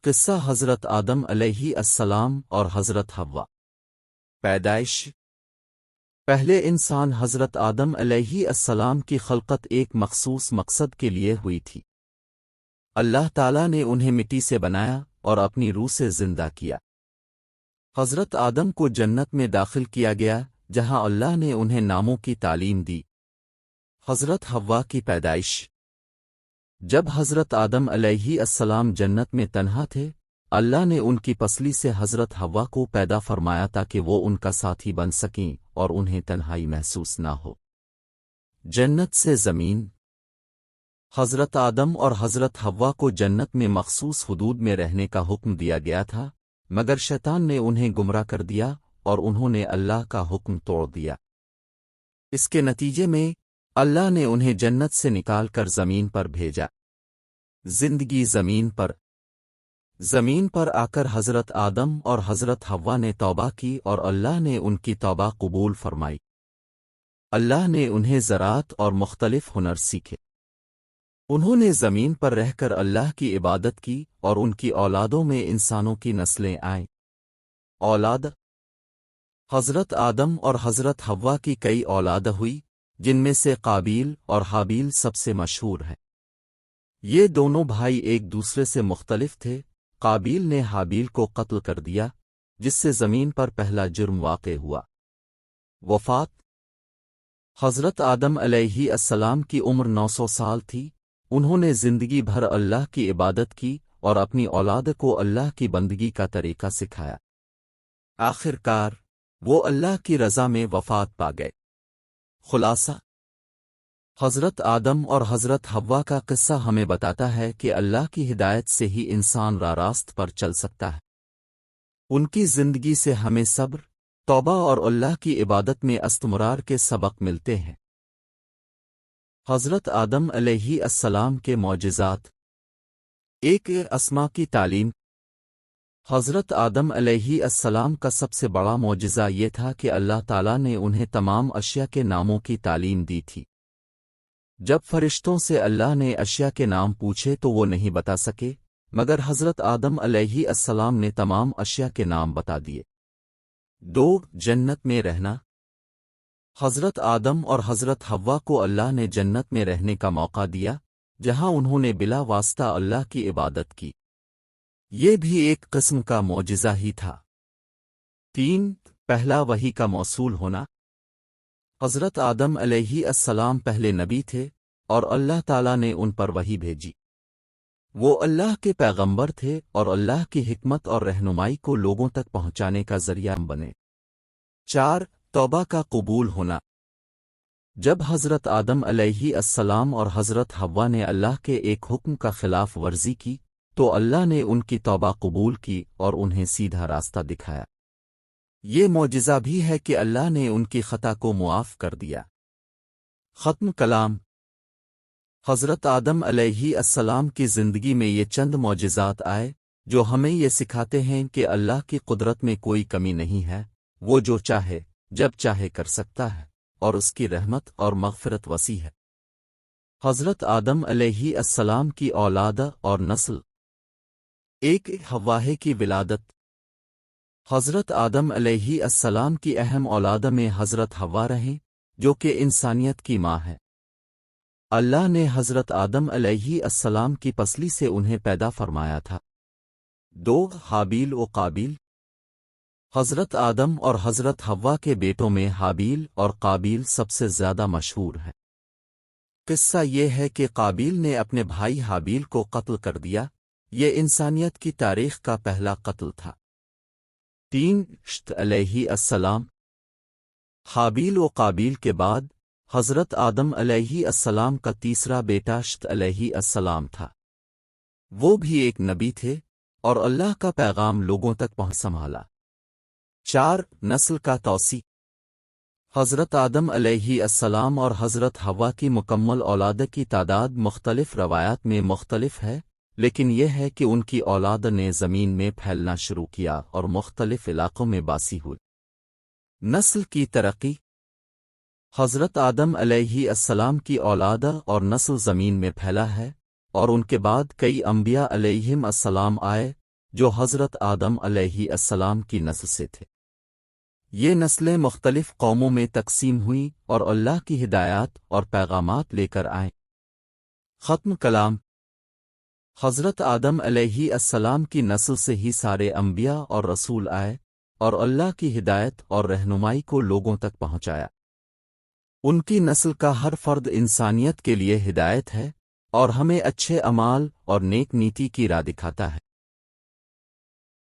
قصہ حضرت آدم علیہ السلام اور حضرت حوا۔ پیدائش۔ پہلے انسان حضرت آدم علیہ السلام کی خلقت ایک مخصوص مقصد کے لیے ہوئی تھی۔ اللہ تعالیٰ نے انہیں مٹی سے بنایا اور اپنی روح سے زندہ کیا۔ حضرت آدم کو جنت میں داخل کیا گیا جہاں اللہ نے انہیں ناموں کی تعلیم دی۔ حضرت حوا کی پیدائش۔ جب حضرت آدم علیہ السلام جنت میں تنہا تھے، اللہ نے ان کی پسلی سے حضرت حوا کو پیدا فرمایا تاکہ وہ ان کا ساتھی بن سکیں اور انہیں تنہائی محسوس نہ ہو۔ جنت سے زمین۔ حضرت آدم اور حضرت حوا کو جنت میں مخصوص حدود میں رہنے کا حکم دیا گیا تھا، مگر شیطان نے انہیں گمراہ کر دیا اور انہوں نے اللہ کا حکم توڑ دیا۔ اس کے نتیجے میں اللہ نے انہیں جنت سے نکال کر زمین پر بھیجا۔ زندگی زمین پر۔ زمین پر آ کر حضرت آدم اور حضرت حوا نے توبہ کی اور اللہ نے ان کی توبہ قبول فرمائی۔ اللہ نے انہیں زراعت اور مختلف ہنر سیکھے۔ انہوں نے زمین پر رہ کر اللہ کی عبادت کی اور ان کی اولادوں میں انسانوں کی نسلیں آئیں۔ اولاد۔ حضرت آدم اور حضرت حوا کی کئی اولاد ہوئی، جن میں سے قابیل اور حابیل سب سے مشہور ہیں۔ یہ دونوں بھائی ایک دوسرے سے مختلف تھے۔ قابیل نے حابیل کو قتل کر دیا، جس سے زمین پر پہلا جرم واقع ہوا۔ وفات۔ حضرت آدم علیہ السلام کی عمر 900 سال تھی۔ انہوں نے زندگی بھر اللہ کی عبادت کی اور اپنی اولاد کو اللہ کی بندگی کا طریقہ سکھایا۔ آخر کار وہ اللہ کی رضا میں وفات پا گئے۔ خلاصہ۔ حضرت آدم اور حضرت حوا کا قصہ ہمیں بتاتا ہے کہ اللہ کی ہدایت سے ہی انسان راست پر چل سکتا ہے۔ ان کی زندگی سے ہمیں صبر، توبہ اور اللہ کی عبادت میں استمرار کے سبق ملتے ہیں۔ حضرت آدم علیہ السلام کے معجزات۔ ایک اسماء کی تعلیم۔ حضرت آدم علیہ السلام کا سب سے بڑا معجزہ یہ تھا کہ اللہ تعالیٰ نے انہیں تمام اشیاء کے ناموں کی تعلیم دی تھی۔ جب فرشتوں سے اللہ نے اشیاء کے نام پوچھے تو وہ نہیں بتا سکے، مگر حضرت آدم علیہ السلام نے تمام اشیاء کے نام بتا دیے۔ 2. جنت میں رہنا۔ حضرت آدم اور حضرت حوا کو اللہ نے جنت میں رہنے کا موقع دیا، جہاں انہوں نے بلا واسطہ اللہ کی عبادت کی۔ یہ بھی ایک قسم کا معجزہ ہی تھا۔ 3. پہلا وحی کا موصول ہونا۔ حضرت آدم علیہ السلام پہلے نبی تھے اور اللہ تعالیٰ نے ان پر وحی بھیجی۔ وہ اللہ کے پیغمبر تھے اور اللہ کی حکمت اور رہنمائی کو لوگوں تک پہنچانے کا ذریعہ بنے۔ 4. توبہ کا قبول ہونا۔ جب حضرت آدم علیہ السلام اور حضرت حوا نے اللہ کے ایک حکم کا خلاف ورزی کی تو اللہ نے ان کی توبہ قبول کی اور انہیں سیدھا راستہ دکھایا۔ یہ معجزہ بھی ہے کہ اللہ نے ان کی خطا کو معاف کر دیا۔ ختم کلام۔ حضرت آدم علیہ السلام کی زندگی میں یہ چند معجزات آئے جو ہمیں یہ سکھاتے ہیں کہ اللہ کی قدرت میں کوئی کمی نہیں ہے، وہ جو چاہے جب چاہے کر سکتا ہے اور اس کی رحمت اور مغفرت وسیع ہے۔ حضرت آدم علیہ السلام کی اولاد اور نسل۔ ایک حوا کی ولادت۔ حضرت آدم علیہ السلام کی اہم اولاد میں حضرت حوا رہیں، جو کہ انسانیت کی ماں ہے۔ اللہ نے حضرت آدم علیہ السلام کی پسلی سے انہیں پیدا فرمایا تھا۔ 2. حابیل و قابیل۔ حضرت آدم اور حضرت حوا کے بیٹوں میں حابیل اور قابیل سب سے زیادہ مشہور ہیں۔ قصہ یہ ہے کہ قابیل نے اپنے بھائی حابیل کو قتل کر دیا۔ یہ انسانیت کی تاریخ کا پہلا قتل تھا۔ 3. شت علیہ السلام۔ حابیل و قابیل کے بعد حضرت آدم علیہ السلام کا تیسرا بیٹا شت علیہ السلام تھا۔ وہ بھی ایک نبی تھے اور اللہ کا پیغام لوگوں تک پہنچ سنبھالا۔ 4. نسل کا توسیع۔ حضرت آدم علیہ السلام اور حضرت حوا کی مکمل اولاد کی تعداد مختلف روایات میں مختلف ہے، لیکن یہ ہے کہ ان کی اولاد نے زمین میں پھیلنا شروع کیا اور مختلف علاقوں میں باسی ہوئی۔ نسل کی ترقی۔ حضرت آدم علیہ السلام کی اولاد اور نسل زمین میں پھیلا ہے اور ان کے بعد کئی انبیاء علیہم السلام آئے جو حضرت آدم علیہ السلام کی نسل سے تھے۔ یہ نسلیں مختلف قوموں میں تقسیم ہوئیں اور اللہ کی ہدایات اور پیغامات لے کر آئیں۔ ختم کلام۔ حضرت آدم علیہ السلام کی نسل سے ہی سارے انبیاء اور رسول آئے اور اللہ کی ہدایت اور رہنمائی کو لوگوں تک پہنچایا۔ ان کی نسل کا ہر فرد انسانیت کے لیے ہدایت ہے اور ہمیں اچھے اعمال اور نیک نیتی کی راہ دکھاتا ہے۔